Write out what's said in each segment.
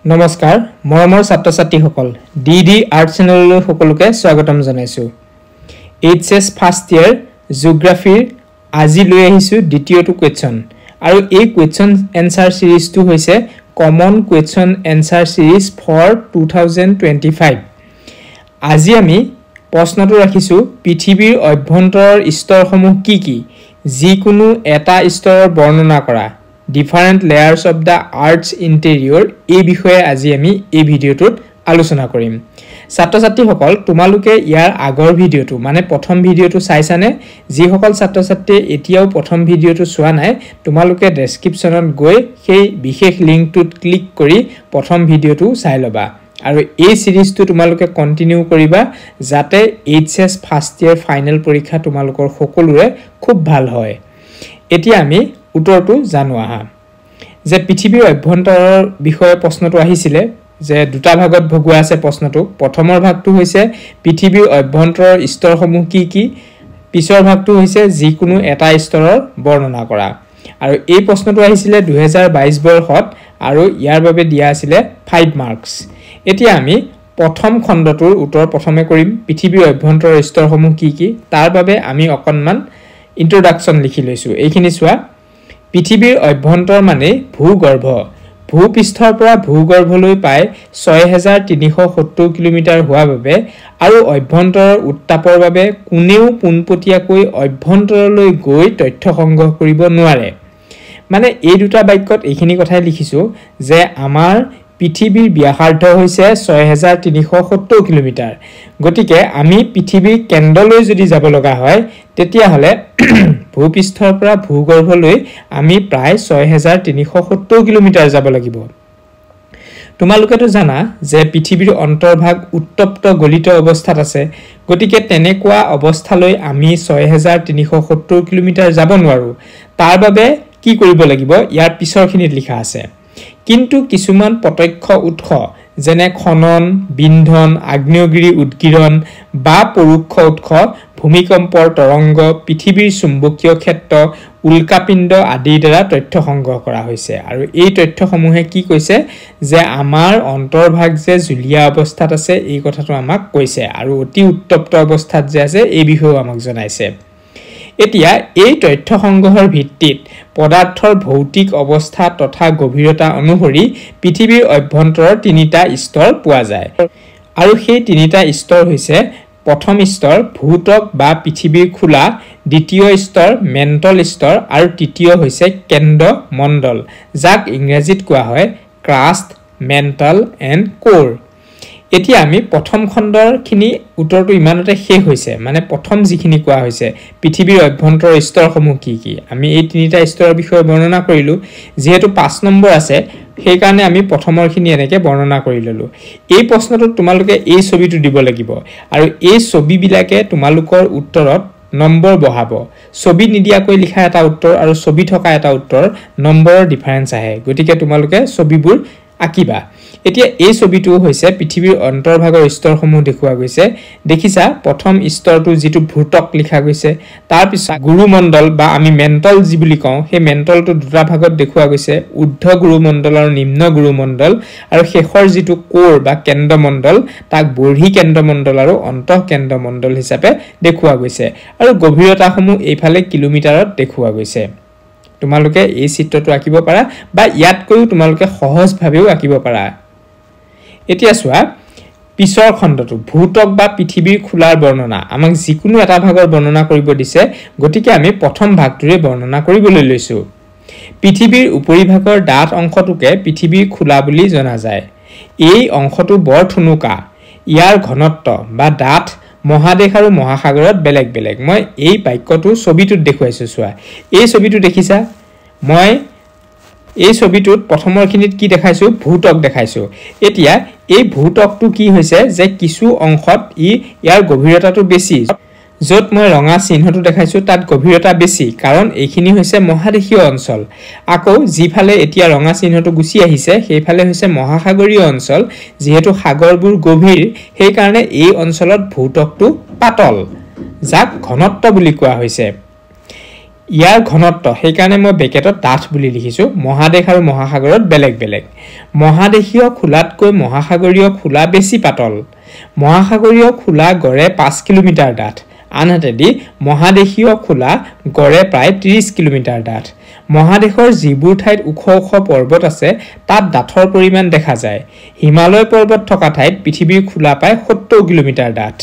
নমস্কাৰ মৰমৰ ছাত্ৰ ছাত্ৰীসকল ডিডি আৰ্ট চেনেললৈ সকলোকে স্বাগতম জনাইছো এইচএস ফাৰ্ষ্ট ইয়াৰ জিওগ্ৰাফিৰ আজি লৈ আহিছো দ্বিতীয়টো কোৱেশ্চন আৰু এই কোৱেশ্চন এনসাৰ সিৰিজটো হৈছে কমন কোৱেশ্চন এনসাৰ সিৰিজ ফৰ 2025 আজি আমি প্ৰশ্নটো ৰাখিছো পৃথিৱীৰ অভ্যন্তৰৰ স্তৰসমূহ কি যিকোনো এটা স্তৰৰ বৰ্ণনা কৰা different layers of the earth's interior এই বিষয়ে আজি আমি এই ভিডিওটোত আলোচনা কৰিম ছাত্ৰ ছাত্ৰীসকল তোমালোকে ইয়াৰ আগৰ ভিডিওটো মানে প্ৰথম ভিডিওটো চাইছানে যি সকল ছাত্ৰ ছাত্ৰী এতিয়াও প্ৰথম ভিডিওটো চোৱা নাই তোমালোকে ডেসক্ৰিপচনত গৈ সেই বিশেষ লিংকটোত ক্লিক কৰি প্ৰথম ভিডিওটো চাই লবা আৰু এই সিৰিজটো তোমালোকে কন্টিনিউ কৰিবা যাতে এইচএস ফাৰ্ষ্ট ইয়াৰ ফাইনেল পৰীক্ষা তোমালোকৰ সকলোৰে খুব ভাল হয় এতিয়া আমি উত্তৰটো জানো আহা যে পৃথিৱীৰ অভ্যন্তৰৰ বিষয়ে প্ৰশ্নটো আহিছিলে যে দুটা ভাগত ভগুৱা আছে প্ৰশ্নটো প্ৰথমৰ ভাগটো হৈছে পৃথিৱীৰ অভ্যন্তৰৰ স্তৰসমূহ কি পিছৰ ভাগটো হৈছে যিকোনো এটা স্তৰৰ বৰ্ণনা কৰা আৰু এই প্ৰশ্নটো আহিছিলে 2022 বৰ্ষত আৰু ইয়াৰ বাবে দিয়া আছিল 5 মাৰ্কস এতিয়া আমি প্ৰথম খণ্ডটোৰ উত্তৰ প্ৰথমে কৰিম পৃথিৱীৰ অভ্যন্তৰৰ স্তৰসমূহ কি তাৰ বাবে আমি অকনমান ইন্ট্ৰোডাকচন লিখি লৈছো এইখিনি চোৱা পৃথিৱীৰ অভ্যন্তৰ মানে ভূগৰ্ভ ভূপৃষ্ঠৰ পৰা ভূগৰ্ভলৈ পাই 6370 কিলোমিটাৰ হোৱা বাবে আৰু অভ্যন্তৰৰ উত্তাপৰ বাবে কোনেও পুনপটীয়াকৈ অভ্যন্তৰলৈ গৈ তথ্য সংগ্ৰহ কৰিব নোৱাৰে মানে এই দুটা বাক্যত এইখিনি কথাই লিখিছো যে আমাৰ পৃথিৱীৰ ব্যাসাৰ্ধ হৈছে 6370 কিলোমিটাৰ গতিকে আমি পৃথিৱীৰ কেন্দ্ৰলৈ যদি যাব লগা হয় তেতিয়া হলে ভূপৃষ্ঠৰ পৰা ভূগৰ্ভলৈ আমি প্ৰায় 6370 কিলোমিটাৰ যাব লাগিব তোমালোকেতো জানা যে পৃথিৱীৰ অন্তৰ্ভাগ উত্তপ্ত গলিত অৱস্থাত আছে গতিকে তেনেকুৱা অৱস্থালৈ আমি 6370 কিলোমিটাৰ যাব নোৱাৰো তাৰ বাবে কি কৰিব লাগিব ইয়াৰ পিছৰখিনিত লিখা আছে কিন্তু কিছুমান প্ৰত্যক্ষ উৎস যেনে খনন বিন্ধন আগ্নেয়গিৰি উৎগিৰণ বা পৰোক্ষ উৎস ভূমিকম্পৰ তৰংগ পৃথিৱীৰ চুম্বকীয় ক্ষেত্ৰ উল্কাপিণ্ড আদিৰ দ্বাৰা তথ্য সংগ্ৰহ কৰা হৈছে আৰু এই তথ্যসমূহে কি কৈছে যে আমাৰ অন্তৰ্ভাগ যে জুলীয়া অৱস্থাত আছে এই কথাটো আমাক কৈছে আৰু অতি উত্তপ্ত অৱস্থাত যে আছে এই বিষয়ে আমাক জনাইছে এতিয়া এই তথ্য সংগ্ৰহৰ ভিত্তিত পদাৰ্থৰ ভৌতিক অৱস্থা তথা গভীৰতা অনুসৰি পৃথিৱীৰ অভ্যন্তৰৰ তিনিটা স্তৰ পোৱা যায় আৰু সেই তিনিটা স্তৰ হৈছে প্ৰথম স্তৰ ভূতক বা পৃথিৱীৰ খোলা দ্বিতীয় স্তৰ মেণ্টল স্তৰ আৰু তৃতীয় হৈছে কেন্দ্ৰ মণ্ডল যাক ইংৰাজীত কোৱা হয় ক্ৰাষ্ট মেণ্টল এণ্ড কোৰ এতিয়া আমি প্ৰথম খণ্ডৰ খিনি উত্তৰটো ইমানতে শেষ হৈছে মানে প্ৰথম যিখিনি কোৱা হৈছে পৃথিৱীৰ অভ্যন্তৰৰ স্তৰসমূহ কি আমি এই তিনিটা স্তৰৰ বিষয়ে বৰ্ণনা কৰিলো যেহেতু 5 নম্বৰ আছে সেই কাৰণে আমি প্ৰথমৰ খিনি এনেকে বৰ্ণনা কৰি ললো এই প্ৰশ্নটোত তোমালোকে এই ছবিটো দিব লাগিব আৰু এই ছবিবিলাকে তোমালোকৰ উত্তৰত নম্বৰ বহাব ছবি নিদিয়াকৈ লিখা এটা উত্তৰ আৰু ছবি থকা এটা উত্তৰ নম্বৰৰ ডিফাৰেন্স আহে গতিকে তোমালোকে ছবিবোৰ আকিবা এতিয়া এই ছবিটো হৈছে পৃথিৱীৰ অন্তৰ্ভাগৰ স্তৰসমূহ দেখুৱা গৈছে দেখিছা প্ৰথম স্তৰটো যেটো ভূতক লিখা গৈছে তাৰ পিছত গুৰুমণ্ডল বা আমি মেণ্টল যি বুলি কওঁ সেই মেণ্টলটো দুটা ভাগত দেখুৱা গৈছে ঊৰ্ধ্ব গুৰুমণ্ডল আৰু নিম্ন গুৰুমণ্ডল আৰু শেষৰ যেটো কোৰ বা কেন্দ্ৰমণ্ডল তাক বৰ্হি কেন্দ্ৰমণ্ডল আৰু অন্তঃ কেন্দ্ৰমণ্ডল হিচাপে দেখুৱা গৈছে আৰু গভীৰতাসমূহ এইফালে কিলোমিটাৰত দেখুৱা গৈছে তোমালোকে এই চিত্ৰটো আঁকিব পাৰা বা ইয়াতকৈও তোমালোকে সহজভাৱেও আঁকিব পাৰা এতিয়া চোৱা পিছৰ খণ্ডটো ভূতক বা পৃথিৱীৰ খোলাৰ বৰ্ণনা আমাক যিকোনো এটা ভাগৰ বৰ্ণনা কৰিব দিছে গতিকে আমি প্ৰথম ভাগটোৰে বৰ্ণনা কৰিবলৈ লৈছো পৃথিৱীৰ উপৰিভাগৰ ডাঠ অংশটোকে পৃথিৱীৰ খোলা বুলি জনা যায় এই অংশটো বৰ ঠুনুকা ইয়াৰ ঘনত্ব বা ডাঠ মহাদেশ আৰু মহাসাগৰত বেলেগ বেলেগ মই এই বাক্যটো ছবিটোত দেখুৱাইছো চোৱা এই ছবিটো দেখিছা মই এই ছবিটোত প্ৰথমৰ খিনিত কি দেখাইছো ভূতক দেখাইছো এতিয়া এই ভূতকটো কি হৈছে যে কিছু অংশত ইয়াৰ গভীৰতাটো বেছি যত মই ৰঙা চিহ্নটো দেখাইছো তাত গভীৰতা বেছি কাৰণ এইখিনি হৈছে মহাদেশীয় অঞ্চল আকৌ যিফালে এতিয়া ৰঙা চিহ্নটো গুছি আহিছে সেইফালে হৈছে মহাসাগৰীয় অঞ্চল যেহেতু সাগৰবোৰ গভীৰ সেই কাৰণে এই অঞ্চলত ভূতকটো পাতল যাক ঘনত্ব বুলি কোৱা হৈছে ইয়াৰ ঘনত্ব সেইকাৰণে মই বেকেটত ডাঠ বুলি লিখিছো মহাদেশ আৰু মহাসাগৰত বেলেগ বেলেগ মহাদেশীয় খোলাতকৈ মহাসাগৰীয় খোলা বেছি পাতল মহাসাগৰীয় খোলা গড়ে 5 কিলোমিটাৰ ডাঠ আনহাতেদি মহাদেশীয় খোলা গড়ে প্ৰায় 30 কিলোমিটাৰ ডাঠ মহাদেশৰ যিবোৰ ঠাইত ওখ ওখ পৰ্বত আছে তাত ডাঠৰ পৰিমাণ দেখা যায় হিমালয় পৰ্বত থকা ঠাইত পৃথিৱীৰ খোলা প্ৰায় 70 কিলোমিটাৰ ডাঠ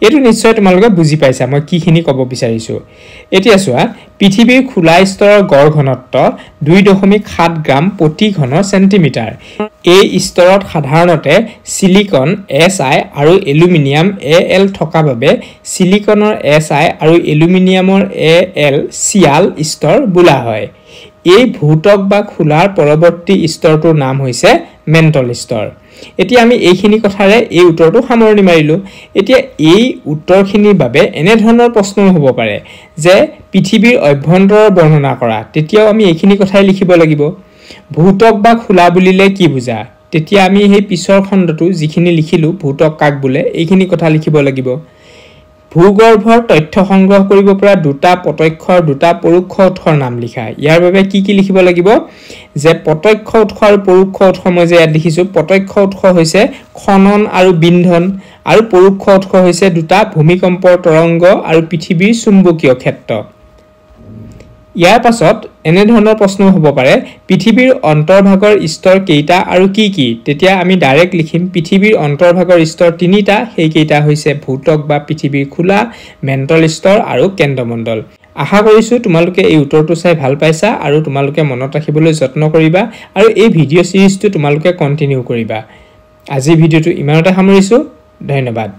এটো নিশ্চয় তোমালোকে বুজি পাইছা মই কিখিনি ক'ব বিচাৰিছো এতিয়া চোৱা পৃথিৱীৰ খোলা স্তৰৰ গড় ঘনত্ব 2.7 গ্ৰাম প্ৰতি ঘন সেন্টিমিটাৰ এই স্তৰত সাধাৰণতে সিলিকন Si আৰু এলুমিনিয়াম Al থকা বাবে সিলিকনৰ Si আৰু এলুমিনিয়ামৰ Al চিয়াল স্তৰ বোলা হয় এই ভূতক বা খোলাৰ পৰৱৰ্তী স্তৰটোৰ নাম হৈছে মেণ্টল স্তৰ এতিয়া আমি এইখিনি কথাৰে এই উত্তৰটো সামৰণি মাৰিলো এতিয়া এই উত্তৰখিনিৰ বাবে এনে ধৰণৰ প্ৰশ্ন হ'ব পাৰে যে পৃথিৱীৰ অভ্যন্তৰৰ বৰ্ণনা কৰা তেতিয়াও আমি এইখিনি কথাই লিখিব লাগিব ভূতক বা খোলা বুলিলে কি বুজা তেতিয়া আমি এই পিছৰ খণ্ডটো যিখিনি লিখিলো ভূতক কাক বোলে এইখিনি কথা লিখিব লাগিব ভূগৰ্ভৰ তথ্য সংগ্ৰহ কৰিব পৰা দুটা প্ৰত্যক্ষ আৰু দুটা পৰোক্ষ উৎসৰ নাম লিখা ইয়াৰ বাবে কি লিখিব লাগিব যে প্ৰত্যক্ষ উৎস আৰু পৰোক্ষ উৎস মই যে ইয়াত লিখিছো প্ৰত্যক্ষ উৎস হৈছে খনন আৰু বিন্ধন আৰু পৰোক্ষ উৎস হৈছে দুটা ভূমিকম্পৰ তৰংগ আৰু পৃথিৱীৰ চুম্বকীয় ক্ষেত্ৰ ইয়াৰ পাছত এনে ধৰণৰ প্ৰশ্ন হ'ব পাৰে পৃথিৱীৰ অন্তৰ্ভাগৰ স্তৰ কেইটা আৰু কি তেতিয়া আমি ডাইৰেক্ট লিখিম পৃথিৱীৰ অন্তৰ্ভাগৰ স্তৰ তিনিটা সেই কেইটা হৈছে ভূতক বা পৃথিৱীৰ খোলা মেণ্টল স্তৰ আৰু কেন্দ্ৰমণ্ডল আশা কৰিছো তোমালোকে এই উত্তৰটো চাই ভাল পাইছা আৰু তোমালোকে মনত ৰাখিবলৈ যত্ন কৰিবা আৰু এই ভিডিঅ' সিৰিজটো তোমালোকে কন্টিনিউ কৰিবা আজি ভিডিঅ'টো ইমানতে সামৰিছো ধন্যবাদ